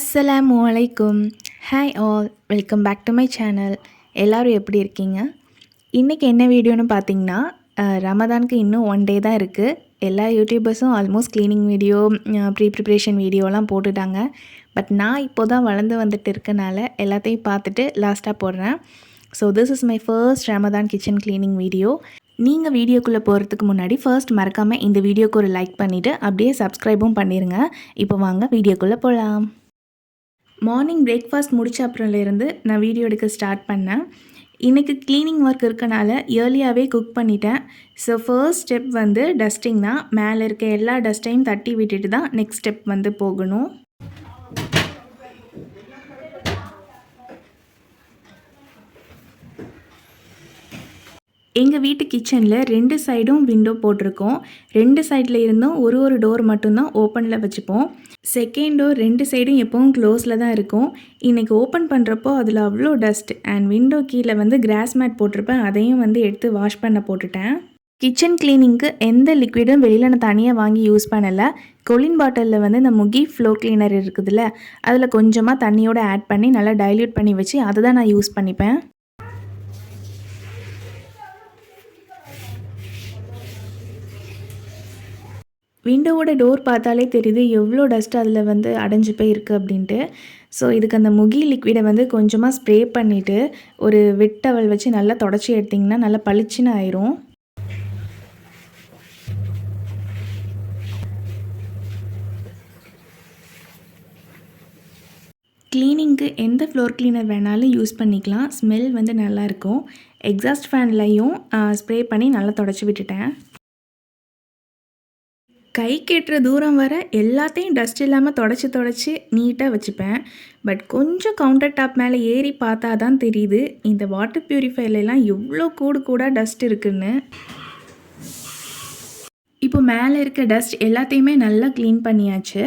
அஸ்ஸலாமு அலைக்கும். Hi all, welcome back to my channel. எல்லோரும் எப்படி இருக்கீங்க? இன்றைக்கி என்ன வீடியோன்னு பார்த்தீங்கன்னா, ரமதானுக்கு இன்னும் 1 டே தான் இருக்குது. எல்லா யூடியூபர்ஸும் ஆல்மோஸ்ட் க்ளீனிங் வீடியோ, ப்ரிப்ரேஷன் வீடியோலாம் போட்டுட்டாங்க. பட் நான் இப்போ தான் வளர்ந்து வந்துட்டு இருக்கனால எல்லாத்தையும் பார்த்துட்டு லாஸ்ட்டாக போடுறேன். So this is my first Ramadan kitchen cleaning video. நீங்கள் வீடியோக்குள்ளே போகிறதுக்கு முன்னாடி ஃபர்ஸ்ட் மறக்காமல் இந்த வீடியோக்கு ஒரு லைக் பண்ணிவிட்டு அப்படியே சப்ஸ்கிரைபும் பண்ணிடுங்க. இப்போ வாங்க வீடியோக்குள்ளே போகலாம். மார்னிங் பிரேக்ஃபாஸ்ட் முடித்த அப்புறம்லேருந்து நான் வீடியோ எடுக்க ஸ்டார்ட் பண்ணேன். இன்றைக்கி க்ளீனிங் ஒர்க் இருக்கனால ஏர்லியாகவே குக் பண்ணிட்டேன். ஸோ ஃபர்ஸ்ட் ஸ்டெப் வந்து டஸ்டிங் தான். மேலே இருக்க எல்லா டஸ்ட்டையும் தட்டி விட்டுட்டு தான் நெக்ஸ்ட் ஸ்டெப் வந்து போகணும். எங்கள் வீட்டு கிச்சனில் 2 சைடும் விண்டோ போட்டிருக்கோம். 2 சைடில் இருந்தும் ஒரு டோர் மட்டும்தான் ஓப்பனில் வச்சுப்போம். செகண்ட் டோர் 2 சைடும் எப்போவும் க்ளோஸில் தான் இருக்கும். இன்றைக்கி ஓப்பன் பண்ணுறப்போ அதில் அவ்வளோ டஸ்ட் அண்ட் விண்டோ கீழே வந்து கிராஸ் மேட் போட்டிருப்பேன். அதையும் வந்து எடுத்து வாஷ் பண்ண போட்டுட்டேன். கிச்சன் க்ளீனிங்க்கு எந்த லிக்விடும் வெளியில் நான் தனியாக வாங்கி யூஸ் பண்ணலை. கொலின் பாட்டிலில் வந்து இந்த முகி ஃப்ளோர் க்ளீனர் இருக்குதுல்ல, அதில் கொஞ்சமாக தண்ணியோடு ஆட் பண்ணி நல்லா டைல்யூட் பண்ணி வச்சு அதை தான் நான் யூஸ் பண்ணிப்பேன். விண்டோவோட டோர் பார்த்தாலே தெரியுது எவ்வளோ டஸ்ட் அதில் வந்து அடைஞ்சு போய் இருக்குது அப்படின்ட்டு. ஸோ இதுக்கு அந்த முகி லிக்விடை வந்து கொஞ்சமாக ஸ்ப்ரே பண்ணிவிட்டு ஒரு வெட் டவல் வச்சு நல்லா தொடச்சி எடுத்திங்கன்னா நல்லா பளிச்சுன்னு ஆயிரும். க்ளீனிங்க்கு எந்த ஃப்ளோர் க்ளீனர் வேணாலும் யூஸ் பண்ணிக்கலாம். ஸ்மெல் வந்து நல்லாயிருக்கும். எக்ஸாஸ்ட் ஃபேன்லையும் ஸ்ப்ரே பண்ணி நல்லா தொடச்சி விட்டுட்டேன். கை கெட்டுற தூரம் வர எல்லாத்தையும் டஸ்ட் இல்லாமல் தொடச்சி நீட்டாக வச்சுப்பேன். பட் கொஞ்சம் கவுண்டர் டாப் மேலே ஏறி பார்த்தா தான் தெரியுது இந்த வாட்டர் ப்யூரிஃபையர்லாம் எவ்வளோ கூடாக டஸ்ட் இருக்குன்னு. இப்போ மேலே இருக்க டஸ்ட் எல்லாத்தையுமே நல்லா க்ளீன் பண்ணியாச்சு.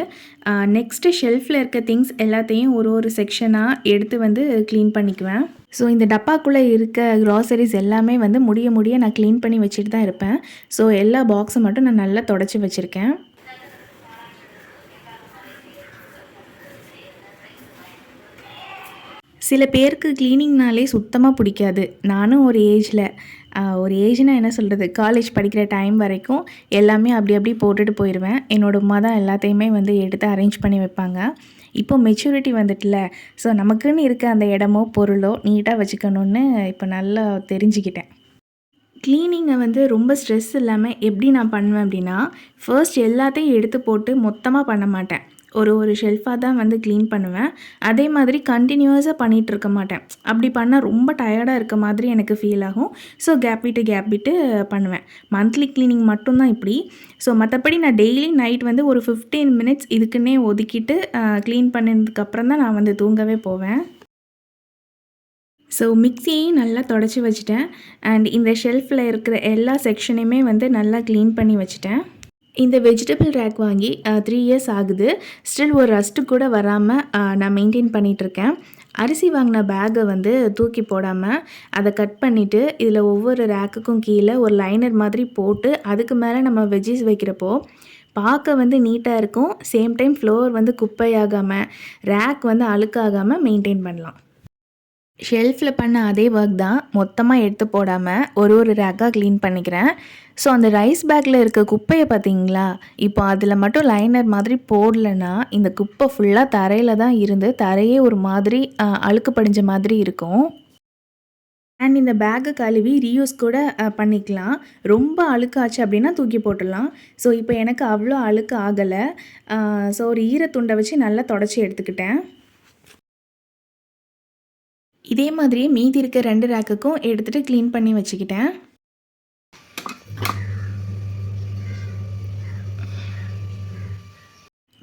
நெக்ஸ்ட்டு ஷெல்ஃபில் இருக்க திங்ஸ் எல்லாத்தையும் ஒரு செக்ஷனாக எடுத்து வந்து க்ளீன் பண்ணிக்குவேன். ஸோ இந்த டப்பாக்குள்ளே இருக்க க்ராசரிஸ் எல்லாமே வந்து முடிய நான் க்ளீன் பண்ணி வச்சுட்டு தான் இருப்பேன். ஸோ எல்லா பாக்ஸும் மட்டும் நான் நல்லா தொடச்சி வச்சுருக்கேன். சில பேருக்கு க்ளீனிங்னாலே சுத்தமாக பிடிக்காது. நானும் ஒரு ஏஜ்னால் என்ன சொல்கிறது, காலேஜ் படிக்கிற டைம் வரைக்கும் எல்லாமே அப்படி போட்டுட்டு போயிடுவேன். என்னோடய அம்மா தான் எல்லாத்தையுமே வந்து எடுத்து அரேஞ்ச் பண்ணி வைப்பாங்க. இப்போ மெச்சூரிட்டி வந்துட்டுல, ஸோ நமக்குன்னு இருக்க அந்த இடமோ பொருளோ நீட்டாக வச்சுக்கணுன்னு இப்போ நல்லா தெரிஞ்சுக்கிட்டேன். க்ளீனிங்கை வந்து ரொம்ப ஸ்ட்ரெஸ் இல்லாமல் எப்படி நான் பண்ணுவேன் அப்படின்னா, ஃபர்ஸ்ட் எல்லாத்தையும் எடுத்து போட்டு மொத்தமாக பண்ண மாட்டேன். ஒரு ஷெல்ஃபாக தான் வந்து க்ளீன் பண்ணுவேன். அதே மாதிரி கண்டினியூஸாக பண்ணிகிட்டு இருக்க மாட்டேன். அப்படி பண்ணால் ரொம்ப டயர்டாக இருக்க மாதிரி எனக்கு ஃபீல் ஆகும். ஸோ கேப் விட்டு பண்ணுவேன். மந்த்லி க்ளீனிங் மட்டும்தான் இப்படி. ஸோ மற்றபடி நான் டெய்லி நைட் வந்து ஒரு 15 மினிட்ஸ் இதுக்குன்னே ஒதுக்கிட்டு க்ளீன் பண்ணதுக்கப்புறம் தான் நான் வந்து தூங்கவே போவேன். ஸோ மிக்ஸியையும் நல்லா தொடச்சி வச்சுட்டேன். அண்ட் இந்த ஷெல்ஃபில் இருக்கிற எல்லா செக்ஷனையுமே வந்து நல்லா க்ளீன் பண்ணி வச்சுட்டேன். இந்த வெஜிடபிள் ரேக் வாங்கி 3 இயர்ஸ் ஆகுது. ஸ்டில் ஒரு ரஸ்ட்டு கூட வராமல் நான் மெயின்டைன் பண்ணிகிட்ருக்கேன். அரிசி வாங்கின பேக்கை வந்து தூக்கி போடாமல் அதை கட் பண்ணிவிட்டு இதில் ஒவ்வொரு ரேக்குக்கும் கீழே ஒரு லைனர் மாதிரி போட்டு அதுக்கு மேலே நம்ம வெஜ்ஜீஸ் வைக்கிறப்போ பார்க்க வந்து நீட்டாக இருக்கும். சேம் டைம் ஃப்ளோர் வந்து குப்பையாகாமல், ரேக் வந்து அழுக்காகாமல் மெயின்டைன் பண்ணலாம். ஷெல்ஃபில் பண்ண அதே ஒர்க் தான் மொத்தமாக எடுத்து போடாமல் ஒரு ரேக்காக க்ளீன் பண்ணிக்கிறேன். ஸோ அந்த ரைஸ் பேக்கில் இருக்க குப்பையை பார்த்தீங்களா, இப்போ அதில் மட்டும் லைனர் மாதிரி போடலைன்னா இந்த குப்பை ஃபுல்லாக தரையில் தான் இருந்து தரையே ஒரு மாதிரி அழுக்கு படிஞ்ச மாதிரி இருக்கும். அண்ட் இந்த பேக்கை கழுவி ரீயூஸ் கூட பண்ணிக்கலாம். ரொம்ப அழுக்காச்சு அப்படின்னா தூக்கி போட்டுடலாம். ஸோ இப்போ எனக்கு அவ்வளோ அழுக்கு ஆகலை. ஸோ ஒரு ஈரத்துண்டை வச்சு நல்லா தொடச்சி எடுத்துக்கிட்டேன். இதே மாதிரியே மீதி இருக்க 2 ரேக்குக்கும் எடுத்துகிட்டு க்ளீன் பண்ணி வச்சுக்கிட்டேன்.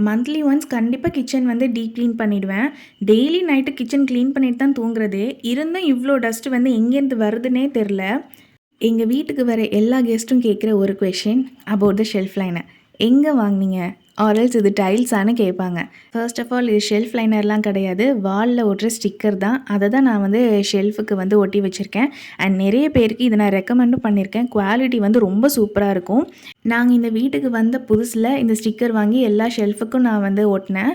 மந்த்லி ஒன்ஸ் கண்டிப்பாக கிச்சன் வந்து டீப் க்ளீன் பண்ணிவிடுவேன். டெய்லி நைட்டு கிச்சன் க்ளீன் பண்ணிட்டு தான் தூங்குறதே. இருந்தும் இவ்வளோ டஸ்ட்டு வந்து எங்கேருந்து வருதுன்னே தெரில. எங்கள் வீட்டுக்கு வர எல்லா கெஸ்ட்டும் கேட்குற ஒரு question about the shelf liner. எங்கே வாங்கினீங்க? ஆரல்ஸ் இது டைல்ஸான்னு கேட்பாங்க. ஃபர்ஸ்ட் ஆஃப் ஆல் இது ஷெல்ஃப் லைனர்லாம் கிடையாது. வாலில் ஒட்டுற ஸ்டிக்கர் தான். அதை தான் நான் வந்து ஷெல்ஃபுக்கு வந்து ஒட்டி வச்சுருக்கேன். அண்ட் நிறைய பேருக்கு இதை நான் ரெக்கமெண்டும் பண்ணியிருக்கேன். குவாலிட்டி வந்து ரொம்ப சூப்பராக இருக்கும். நாங்கள் இந்த வீட்டுக்கு வந்த புதுசில் இந்த ஸ்டிக்கர் வாங்கி எல்லா ஷெல்ஃபுக்கும் நான் வந்து ஒட்டினேன்.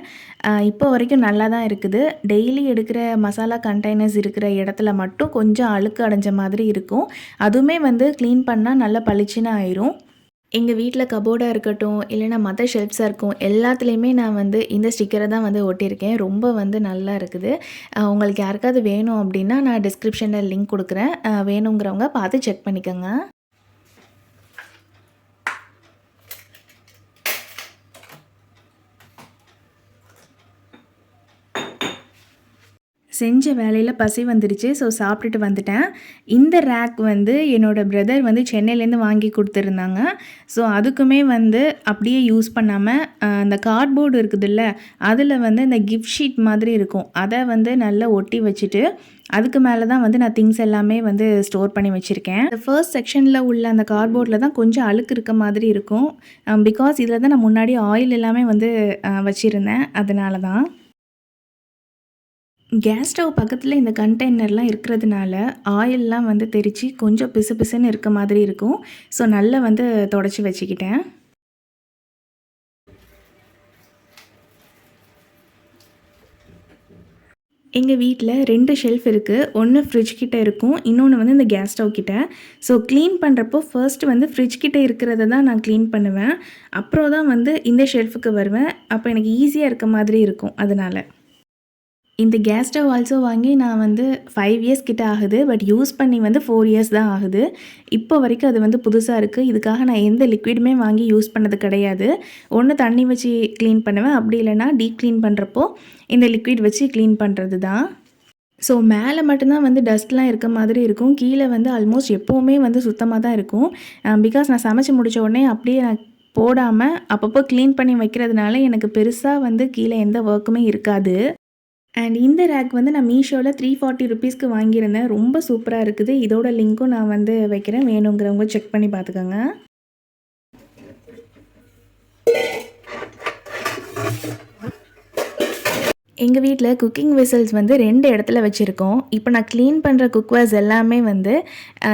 இப்போ வரைக்கும் நல்லா தான் இருக்குது. டெய்லி எடுக்கிற மசாலா கண்டெய்னர்ஸ் இருக்கிற இடத்துல மட்டும் கொஞ்சம் அழுக்கு அடைஞ்ச மாதிரி இருக்கும். அதுவுமே வந்து க்ளீன் பண்ணால் நல்லா பளிச்சுன்னு ஆயிரும். எங்கள் வீட்டில் கபோர்டாக இருக்கட்டும், இல்லைனா மற்ற ஷெல்ஃப்ஸாக இருக்கும், எல்லாத்துலேயுமே நான் வந்து இந்த ஸ்டிக்கரை தான் வந்து ஒட்டியிருக்கேன். ரொம்ப வந்து நல்லா இருக்குது. உங்களுக்கு யாருக்காவது வேணும் அப்படின்னா நான் டிஸ்கிரிப்ஷனில் லிங்க் கொடுக்குறேன். வேணுங்கிறவங்க பார்த்து செக் பண்ணிக்கோங்க. செஞ்ச வேலையில் பசி வந்துருச்சு. ஸோ சாப்பிட்டுட்டு வந்துட்டேன். இந்த ரேக் வந்து என்னோடய பிரதர் வந்து சென்னையிலேருந்து வாங்கி கொடுத்துருந்தாங்க. ஸோ அதுக்குமே வந்து அப்படியே யூஸ் பண்ணாமல் அந்த கார்ட்போர்டு இருக்குதுல்ல, அதில் வந்து இந்த கிஃப்ட் ஷீட் மாதிரி இருக்கும், அதை வந்து நல்லா ஒட்டி வச்சுட்டு அதுக்கு மேலே தான் வந்து நான் திங்ஸ் எல்லாமே வந்து ஸ்டோர் பண்ணி வச்சுருக்கேன். இந்த ஃபர்ஸ்ட் செக்ஷனில் உள்ள அந்த கார்ட்போர்டில் தான் கொஞ்சம் அழுக்கு இருக்க மாதிரி இருக்கும். பிகாஸ் இதில் தான் நான் முன்னாடி ஆயில் எல்லாமே வந்து வச்சுருந்தேன். அதனால தான். கேஸ் ஸ்டவ் பக்கத்தில் இந்த கண்டெய்னர்லாம் இருக்கிறதுனால ஆயிலெலாம் வந்து தெரித்து கொஞ்சம் பிசு பிசுன்னு இருக்க மாதிரி இருக்கும். ஸோ நல்லா வந்து தொடச்சி வச்சுக்கிட்டேன். எங்கள் வீட்டில் 2 ஷெல்ஃப் இருக்குது. ஒன்று ஃப்ரிட்ஜ் கிட்டே இருக்கும், இன்னொன்று வந்து இந்த கேஸ் ஸ்டவ் கிட்ட. ஸோ க்ளீன் பண்ணுறப்போ ஃபர்ஸ்ட்டு வந்து ஃப்ரிட்ஜ் கிட்டே இருக்கிறத தான் நான் க்ளீன் பண்ணுவேன். அப்புறம் தான் வந்து இந்த ஷெல்ஃபுக்கு வருவேன். அப்போ எனக்கு ஈஸியாக இருக்க மாதிரி இருக்கும். அதனால் இந்த கேஸ் ஸ்டவ் ஆல்சோ வாங்கி நான் வந்து 5 இயர்ஸ் கிட்ட ஆகுது. பட் யூஸ் பண்ணி வந்து 4 இயர்ஸ் தான் ஆகுது. இப்போ வரைக்கும் அது வந்து புதுசாக இருக்குது. இதுக்காக நான் எந்த லிக்விடுமே வாங்கி யூஸ் பண்ணது கிடையாது. ஒன்று தண்ணி வச்சு க்ளீன் பண்ணுவேன், அப்படி இல்லைனா டீப் க்ளீன் பண்ணுறப்போ இந்த லிக்விட் வச்சு க்ளீன் பண்ணுறது தான். ஸோ மேலே மட்டும்தான் வந்து டஸ்ட்லாம் இருக்க மாதிரி இருக்கும். கீழே வந்து ஆல்மோஸ்ட் எப்போவுமே வந்து சுத்தமாக தான் இருக்கும். பிகாஸ் நான் சமைச்சு முடித்த உடனே அப்படியே நான் போடாமல் அப்பப்போ க்ளீன் பண்ணி வைக்கிறதுனால எனக்கு பெருசாக வந்து கீழே எந்த ஒர்க்குமே இருக்காது. அண்ட் இந்த ரேக் வந்து நான் மீஷோவில் 340 ருபீஸ்க்கு வாங்கியிருந்தேன். ரொம்ப சூப்பராக இருக்குது. இதோட லிங்க்கும் நான் வந்து வைக்கிறேன், வேணுங்கிறவங்க செக் பண்ணி பார்த்துக்கோங்க. எங்கள் வீட்டில் குக்கிங் வெசல்ஸ் வந்து 2 இடத்துல வச்சுருக்கோம். இப்போ நான் க்ளீன் பண்ணுற குக்வேர்ஸ் எல்லாமே வந்து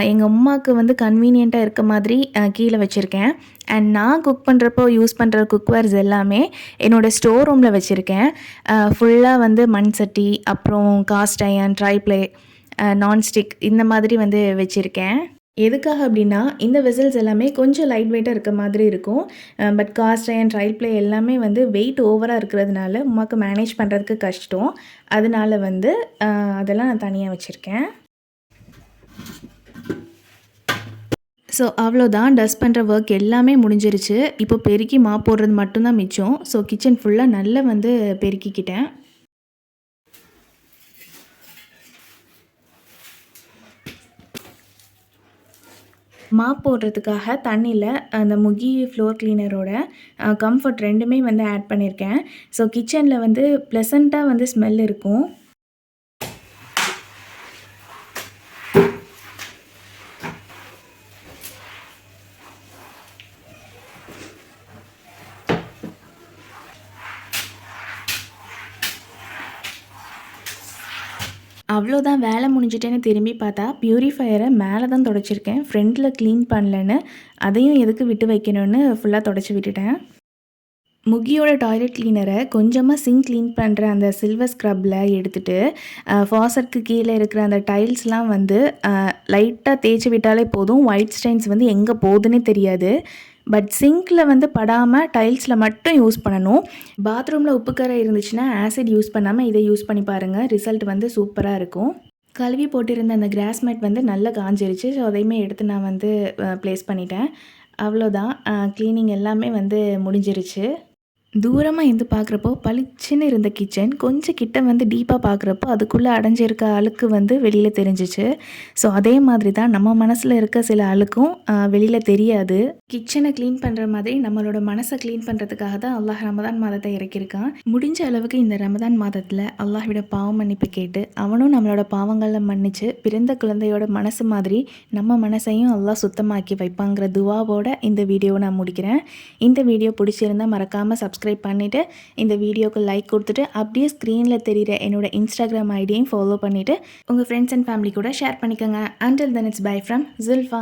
எங்கள் அம்மாவுக்கு வந்து கன்வீனியண்ட்டாக இருக்க மாதிரி கீழே வச்சுருக்கேன். அண்ட் நான் குக் பண்ணுறப்போ யூஸ் பண்ணுற குக்வேர்ஸ் எல்லாமே என்னோடய ஸ்டோர் ரூமில் வச்சுருக்கேன். ஃபுல்லாக வந்து மண் சட்டி, அப்புறம் காஸ்ட் அயர்ன், ட்ரைப்ளே, நான்ஸ்டிக் இந்த மாதிரி வந்து வச்சுருக்கேன். எதுக்காக அப்படின்னா இந்த வெசல்ஸ் எல்லாமே கொஞ்சம் லைட் வெயிட்டாக இருக்க மாதிரி இருக்கும். பட் காஸ்ட் அயர்ன், ட்ரைல் ப்ளே எல்லாமே வந்து வெயிட் ஓவராக இருக்கிறதுனால உமாக்கு மேனேஜ் பண்ணுறதுக்கு கஷ்டம். அதனால வந்து அதெல்லாம் நான் தனியாக வச்சுருக்கேன். ஸோ அவ்வளோதான், டஸ்ட் பண்ணுற ஒர்க் எல்லாமே முடிஞ்சிருச்சு. இப்போ பெருக்கி மாப் போடுறது மட்டும்தான் மிச்சம். ஸோ கிச்சன் ஃபுல்லாக நல்லா வந்து பெருக்கிக்கிட்டேன். மாப் போடுறதுக்காக தண்ணியில் அந்த முகி ஃப்ளோர் கிளீனரோட கம்ஃபர்ட் 2மே வந்து ஆட் பண்ணியிருக்கேன். ஸோ கிச்சனில் வந்து ப்ளசண்ட்டாக வந்து ஸ்மெல் இருக்கும். அவ்வளோதான், வேலை முடிஞ்சிட்டேன்னு திரும்பி பார்த்தா பியூரிஃபையரை மேலே தான் துடைச்சிருக்கேன். ஃப்ரண்ட்டில் க்ளீன் பண்ணலன்னு அதையும் எதுக்கு விட்டு வைக்கணும்னு ஃபுல்லாக துடைச்சி விட்டுட்டேன். முகியோட டாய்லெட் கிளீனரை கொஞ்சமாக சிங்க் க்ளீன் பண்ணுற அந்த சில்வர் ஸ்க்ரப்பில் எடுத்துகிட்டு ஃபாசட்க்கு கீழே இருக்கிற அந்த டைல்ஸ்லாம் வந்து லைட்டாக தேய்ச்சி விட்டாலே போதும். ஒயிட் ஸ்டெயின்ஸ் வந்து எங்கே போகுதுன்னே தெரியாது. பட் சிங்க்கில் வந்து படாமல் டைல்ஸில் மட்டும் யூஸ் பண்ணணும். பாத்ரூமில் உப்புக்கரை இருந்துச்சுன்னா ஆசிட் யூஸ் பண்ணாமல் இதை யூஸ் பண்ணி பாருங்கள். ரிசல்ட் வந்து சூப்பராக இருக்கும். கழுவி போட்டிருந்த அந்த கிராஸ் மேட் வந்து நல்லா காஞ்சிருச்சு. ஸோ அதையுமே எடுத்து நான் வந்து ப்ளேஸ் பண்ணிட்டேன். அவ்வளோதான், க்ளீனிங் எல்லாமே வந்து முடிஞ்சிருச்சு. தூரமாக இருந்து பார்க்குறப்போ பளிச்சுன்னு இருந்த கிச்சன் கொஞ்சம் கிட்ட வந்து டீப்பாக பார்க்குறப்போ அதுக்குள்ளே அடைஞ்சிருக்க அழுக்கு வந்து வெளியில் தெரிஞ்சிச்சு. ஸோ அதே மாதிரி தான் நம்ம மனசில் இருக்க சில அழுக்கும் வெளியில் தெரியாது. கிச்சனை க்ளீன் பண்ணுற மாதிரி நம்மளோட மனசை க்ளீன் பண்ணுறதுக்காக தான் அல்லாஹ் ரமதான் மாதத்தை இறக்கியிருக்கான். முடிஞ்ச அளவுக்கு இந்த ரமதான் மாதத்தில் அல்லாஹ்விட பாவம் மன்னிப்பு கேட்டு அவனும் நம்மளோட பாவங்களை மன்னிச்சு பிறந்த குழந்தையோட மனசு மாதிரி நம்ம மனசையும் அல்லாஹ் சுத்தமாக்கி வைப்பாங்கிற துவாவோட இந்த வீடியோவை நான் முடிக்கிறேன். இந்த வீடியோ பிடிச்சிருந்தால் மறக்காமல் சப்ஸ்கிரைப் பண்ணிவிட்டு இந்த வீடியோக்கு லைக் கொடுத்துட்டு அப்படியே ஸ்க்ரீனில் தெரிகிற என்னோடய இன்ஸ்டாகிராம் ஐடியையும் ஃபாலோ பண்ணிவிட்டு உங்கள் ஃப்ரெண்ட்ஸ் அண்ட் ஃபேமிலி கூட ஷேர் பண்ணிக்கோங்க. Until then, it's bye from Zulfa.